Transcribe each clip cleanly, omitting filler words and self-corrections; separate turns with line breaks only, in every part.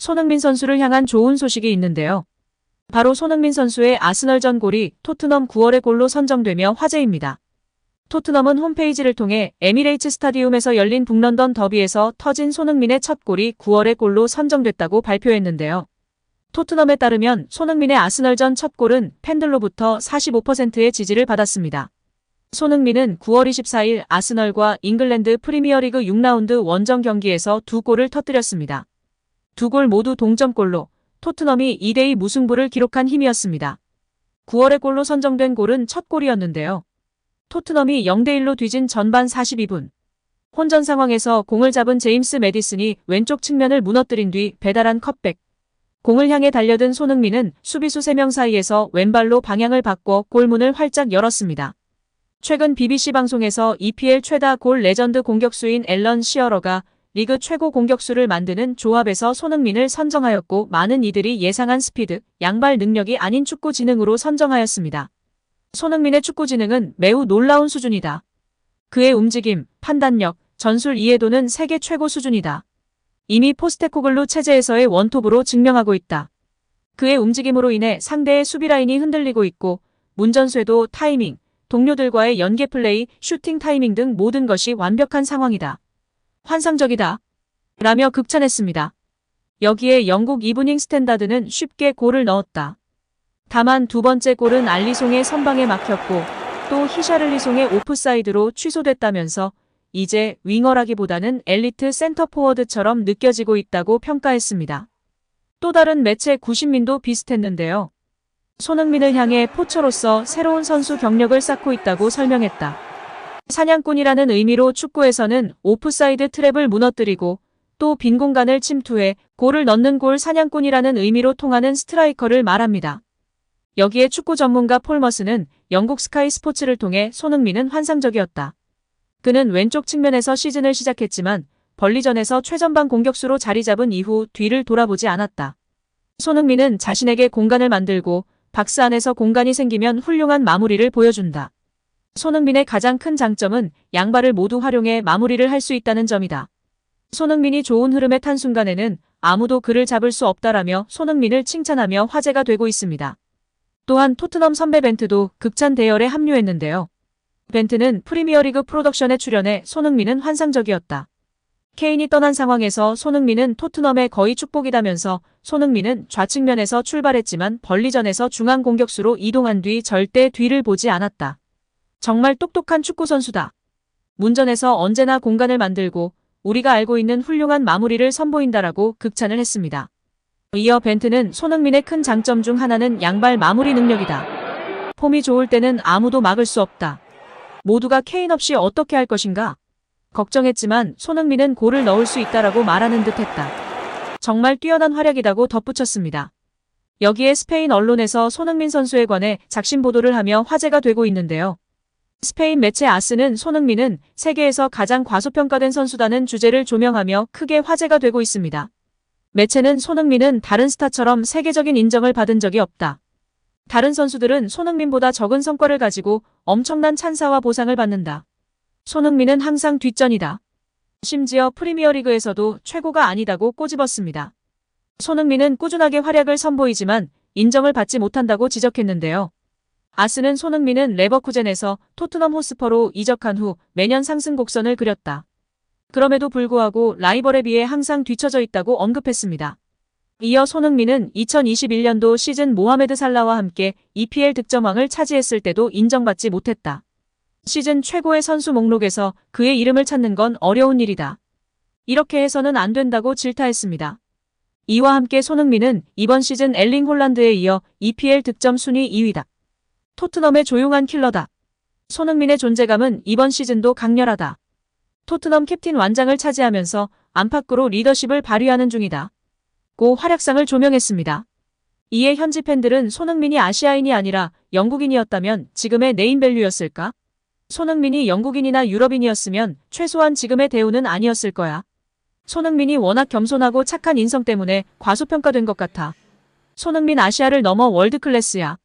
손흥민 선수를 향한 좋은 소식이 있는데요. 바로 손흥민 선수의 아스널전 골이 토트넘 9월의 골로 선정되며 화제입니다. 토트넘은 홈페이지를 통해 에미레이츠 스타디움에서 열린 북런던 더비에서 터진 손흥민의 첫 골이 9월의 골로 선정됐다고 발표했는데요. 토트넘에 따르면 손흥민의 아스널전 첫 골은 팬들로부터 45%의 지지를 받았습니다. 손흥민은 9월 24일 아스널과 잉글랜드 프리미어리그 6라운드 원정 경기에서 두 골을 터뜨렸습니다. 두 골 모두 동점골로 토트넘이 2대2 무승부를 기록한 힘이었습니다. 9월의 골로 선정된 골은 첫 골이었는데요. 토트넘이 0대1로 뒤진 전반 42분. 혼전 상황에서 공을 잡은 제임스 매디슨이 왼쪽 측면을 무너뜨린 뒤 배달한 컵백. 공을 향해 달려든 손흥민은 수비수 3명 사이에서 왼발로 방향을 바꿔 골문을 활짝 열었습니다. 최근 BBC 방송에서 EPL 최다 골 레전드 공격수인 앨런 시어러가 리그 최고 공격수를 만드는 조합에서 손흥민을 선정하였고 많은 이들이 예상한 스피드, 양발 능력이 아닌 축구 지능으로 선정하였습니다. 손흥민의 축구 지능은 매우 놀라운 수준이다. 그의 움직임, 판단력, 전술 이해도는 세계 최고 수준이다. 이미 포스테코글루 체제에서의 원톱으로 증명하고 있다. 그의 움직임으로 인해 상대의 수비 라인이 흔들리고 있고 문전쇄도, 타이밍, 동료들과의 연계 플레이, 슈팅 타이밍 등 모든 것이 완벽한 상황이다. 환상적이다. 라며 극찬했습니다. 여기에 영국 이브닝 스탠다드는 쉽게 골을 넣었다. 다만 두 번째 골은 알리송의 선방에 막혔고 또 히샤를리송의 오프사이드로 취소됐다면서 이제 윙어라기보다는 엘리트 센터 포워드처럼 느껴지고 있다고 평가했습니다. 또 다른 매체 90민도 비슷했는데요. 손흥민을 향해 포처로서 새로운 선수 경력을 쌓고 있다고 설명했다. 사냥꾼이라는 의미로 축구에서는 오프사이드 트랩을 무너뜨리고 또 빈 공간을 침투해 골을 넣는 골 사냥꾼이라는 의미로 통하는 스트라이커를 말합니다. 여기에 축구 전문가 폴 머스는 영국 스카이 스포츠를 통해 손흥민은 환상적이었다. 그는 왼쪽 측면에서 시즌을 시작했지만 벌리전에서 최전방 공격수로 자리 잡은 이후 뒤를 돌아보지 않았다. 손흥민은 자신에게 공간을 만들고 박스 안에서 공간이 생기면 훌륭한 마무리를 보여준다. 손흥민의 가장 큰 장점은 양발을 모두 활용해 마무리를 할 수 있다는 점이다. 손흥민이 좋은 흐름에 탄 순간에는 아무도 그를 잡을 수 없다라며 손흥민을 칭찬하며 화제가 되고 있습니다. 또한 토트넘 선배 벤트도 극찬 대열에 합류했는데요. 벤트는 프리미어리그 프로덕션에 출연해 손흥민은 환상적이었다. 케인이 떠난 상황에서 손흥민은 토트넘의 거의 축복이다면서 손흥민은 좌측면에서 출발했지만 벌리전에서 중앙 공격수로 이동한 뒤 절대 뒤를 보지 않았다. 정말 똑똑한 축구 선수다. 문전에서 언제나 공간을 만들고 우리가 알고 있는 훌륭한 마무리를 선보인다라고 극찬을 했습니다. 이어 벤트는 손흥민의 큰 장점 중 하나는 양발 마무리 능력이다. 폼이 좋을 때는 아무도 막을 수 없다. 모두가 케인 없이 어떻게 할 것인가? 걱정했지만 손흥민은 골을 넣을 수 있다라고 말하는 듯했다. 정말 뛰어난 활약이라고 덧붙였습니다. 여기에 스페인 언론에서 손흥민 선수에 관해 작심 보도를 하며 화제가 되고 있는데요. 스페인 매체 아스는 손흥민은 세계에서 가장 과소평가된 선수다는 주제를 조명하며 크게 화제가 되고 있습니다. 매체는 손흥민은 다른 스타처럼 세계적인 인정을 받은 적이 없다. 다른 선수들은 손흥민보다 적은 성과를 가지고 엄청난 찬사와 보상을 받는다. 손흥민은 항상 뒷전이다. 심지어 프리미어리그에서도 최고가 아니다고 꼬집었습니다. 손흥민은 꾸준하게 활약을 선보이지만 인정을 받지 못한다고 지적했는데요. 아스는 손흥민은 레버쿠젠에서 토트넘 호스퍼로 이적한 후 매년 상승 곡선을 그렸다. 그럼에도 불구하고 라이벌에 비해 항상 뒤처져 있다고 언급했습니다. 이어 손흥민은 2021년도 시즌 모하메드 살라와 함께 EPL 득점왕을 차지했을 때도 인정받지 못했다. 시즌 최고의 선수 목록에서 그의 이름을 찾는 건 어려운 일이다. 이렇게 해서는 안 된다고 질타했습니다. 이와 함께 손흥민은 이번 시즌 엘링 홀란드에 이어 EPL 득점 순위 2위다. 토트넘의 조용한 킬러다. 손흥민의 존재감은 이번 시즌도 강렬하다. 토트넘 캡틴 완장을 차지하면서 안팎으로 리더십을 발휘하는 중이다. 고 활약상을 조명했습니다. 이에 현지 팬들은 손흥민이 아시아인이 아니라 영국인이었다면 지금의 네임밸류였을까? 손흥민이 영국인이나 유럽인이었으면 최소한 지금의 대우는 아니었을 거야. 손흥민이 워낙 겸손하고 착한 인성 때문에 과소평가된 것 같아. 손흥민 아시아를 넘어 월드클래스야.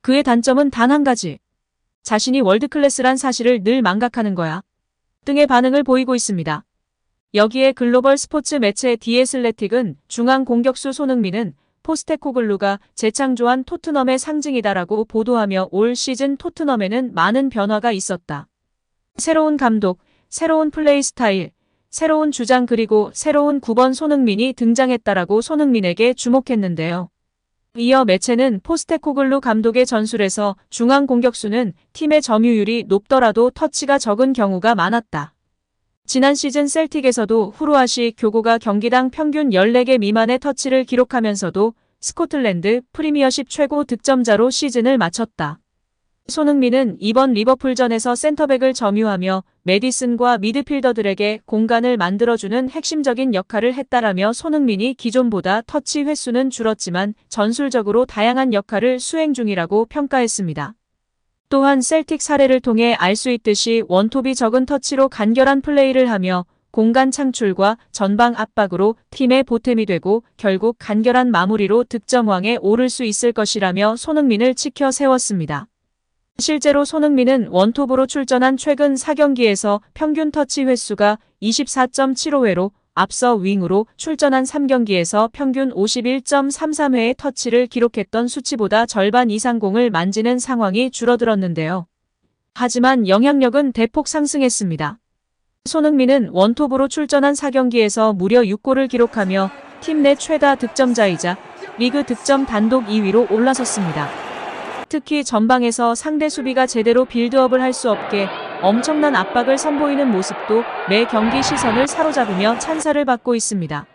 그의 단점은 단 한 가지. 자신이 월드클래스란 사실을 늘 망각하는 거야. 등의 반응을 보이고 있습니다. 여기에 글로벌 스포츠 매체 디애슬레틱은 중앙 공격수 손흥민은 포스테코글루가 재창조한 토트넘의 상징이다라고 보도하며 올 시즌 토트넘에는 많은 변화가 있었다. 새로운 감독, 새로운 플레이 스타일, 새로운 주장 그리고 새로운 9번 손흥민이 등장했다라고 손흥민에게 주목했는데요. 이어 매체는 포스테코글루 감독의 전술에서 중앙 공격수는 팀의 점유율이 높더라도 터치가 적은 경우가 많았다. 지난 시즌 셀틱에서도 후루아시 교고가 경기당 평균 14개 미만의 터치를 기록하면서도 스코틀랜드 프리미어십 최고 득점자로 시즌을 마쳤다. 손흥민은 이번 리버풀전에서 센터백을 점유하며 메디슨과 미드필더들에게 공간을 만들어주는 핵심적인 역할을 했다라며 손흥민이 기존보다 터치 횟수는 줄었지만 전술적으로 다양한 역할을 수행 중이라고 평가했습니다. 또한 셀틱 사례를 통해 알 수 있듯이 원톱이 적은 터치로 간결한 플레이를 하며 공간 창출과 전방 압박으로 팀의 보탬이 되고 결국 간결한 마무리로 득점왕에 오를 수 있을 것이라며 손흥민을 치켜 세웠습니다. 실제로 손흥민은 원톱으로 출전한 최근 4경기에서 평균 터치 횟수가 24.75회로 앞서 윙으로 출전한 3경기에서 평균 51.33회의 터치를 기록했던 수치보다 절반 이상 공을 만지는 상황이 줄어들었는데요. 하지만 영향력은 대폭 상승했습니다. 손흥민은 원톱으로 출전한 4경기에서 무려 6골을 기록하며 팀 내 최다 득점자이자 리그 득점 단독 2위로 올라섰습니다. 특히 전방에서 상대 수비가 제대로 빌드업을 할 수 없게 엄청난 압박을 선보이는 모습도 매 경기 시선을 사로잡으며 찬사를 받고 있습니다.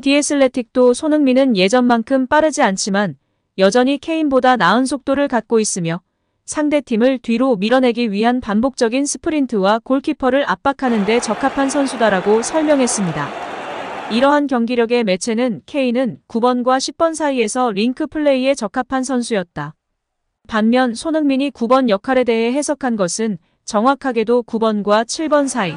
디애슬레틱도 손흥민은 예전만큼 빠르지 않지만 여전히 케인보다 나은 속도를 갖고 있으며 상대팀을 뒤로 밀어내기 위한 반복적인 스프린트와 골키퍼를 압박하는 데 적합한 선수다라고 설명했습니다. 이러한 경기력의 매체는 케인은 9번과 10번 사이에서 링크 플레이에 적합한 선수였다. 반면 손흥민이 9번 역할에 대해 해석한 것은 정확하게도 9번과 7번 사이,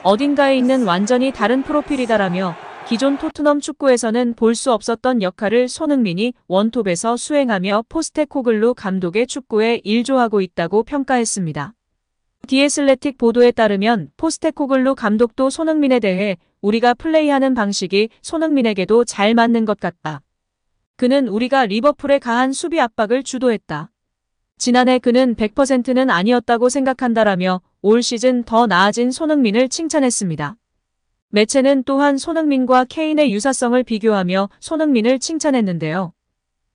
어딘가에 있는 완전히 다른 프로필이다라며 기존 토트넘 축구에서는 볼 수 없었던 역할을 손흥민이 원톱에서 수행하며 포스테코글루 감독의 축구에 일조하고 있다고 평가했습니다. 디애슬레틱 보도에 따르면 포스테코글루 감독도 손흥민에 대해 우리가 플레이하는 방식이 손흥민에게도 잘 맞는 것 같다. 그는 우리가 리버풀의 가한 수비 압박을 주도했다. 지난해 그는 100%는 아니었다고 생각한다라며 올 시즌 더 나아진 손흥민을 칭찬했습니다. 매체는 또한 손흥민과 케인의 유사성을 비교하며 손흥민을 칭찬했는데요.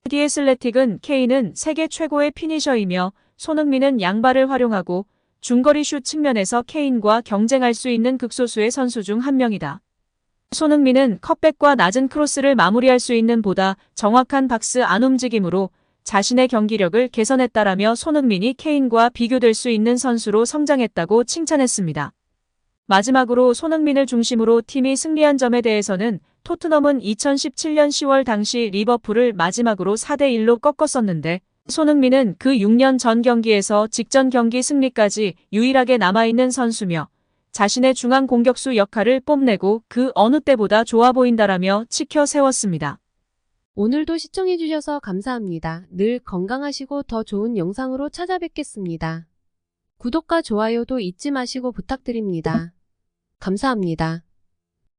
디애슬레틱은 케인은 세계 최고의 피니셔이며 손흥민은 양발을 활용하고 중거리 슛 측면에서 케인과 경쟁할 수 있는 극소수의 선수 중 한 명이다. 손흥민은 컷백과 낮은 크로스를 마무리할 수 있는 보다 정확한 박스 안 움직임으로 자신의 경기력을 개선했다라며 손흥민이 케인과 비교될 수 있는 선수로 성장했다고 칭찬했습니다. 마지막으로 손흥민을 중심으로 팀이 승리한 점에 대해서는 토트넘은 2017년 10월 당시 리버풀을 마지막으로 4대1로 꺾었었는데 손흥민은 그 6년 전 경기에서 직전 경기 승리까지 유일하게 남아있는 선수며 자신의 중앙 공격수 역할을 뽐내고 그 어느 때보다 좋아 보인다라며 치켜 세웠습니다.
오늘도 시청해주셔서 감사합니다. 늘 건강하시고 더 좋은 영상으로 찾아뵙겠습니다. 구독과 좋아요도 잊지 마시고 부탁드립니다. 감사합니다.